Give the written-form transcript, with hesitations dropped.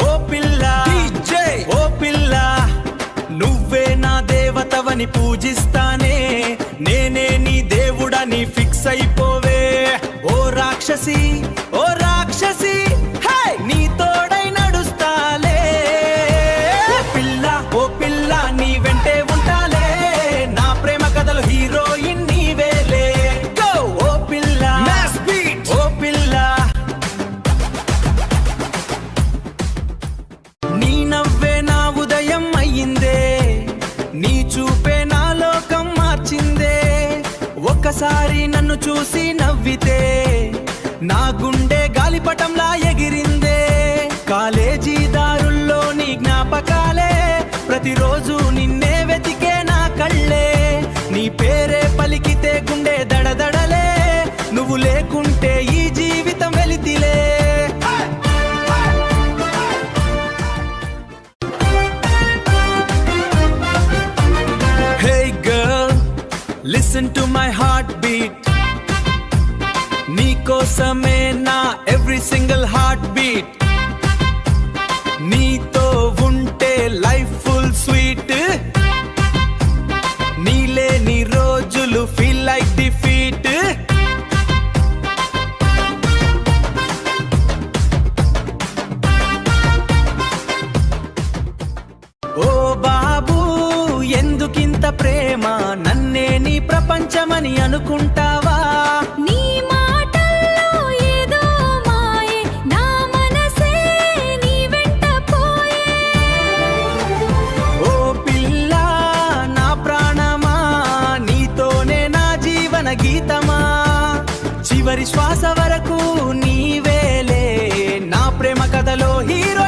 ఓ పిల్ల ఓ పిల్ల నువ్వే నా దేవతవని పూజిస్తానే, నేనే నీ దేవుడని ఫిక్స్ అయిపోవే. ఓ రాక్షసి ఓ రాక్షసి నీ తోడై నడుస్తాలే. ఓ పిల్ల నీ వెంటే ఉంటాలే, నా ప్రేమ కథలు హీరోయిన్ నీవేలే. ఓ పిల్ల ఓ పిల్ల నీ నవ్వే నా ఉదయం అయ్యిందే, నీ చూపే నా లోకం మార్చిందే. ఒక్కసారి నన్ను చూసి నవ్వితే నా గుండె గాలిపటంలా ఎగిరిందే. కాలేజీ దారుల్లో నీ జ్ఞాపకాలే, ప్రతిరోజు నిన్నే వెతికే నా కళ్ళే. నీ పేరే పలికితే గుండె దడదడలే, నువ్వు లేకుంటే ఈ జీవితం వెలితిలే. Hey girl, listen to my heartbeat. నీకోసమే నా every single heartbeat. నీతో ఉంటే లైఫ్ ఫుల్ స్వీట్, నీలేని రోజులు ఫీల్ లైక్ డిఫీట్. ఓ బాబు ఎందుకింత ప్రేమ, నన్నే నీ ప్రపంచమని అనుకుంటావా? నీ మాటల్లో ఏదో మాయే, నా మనసే నీ వెంట పోయే. ఓ పిల్ల నా ప్రాణమా, నీతోనే నా జీవన గీతమా. చివరి శ్వాస వరకు నీవేలే, నా ప్రేమ కథలో హీరో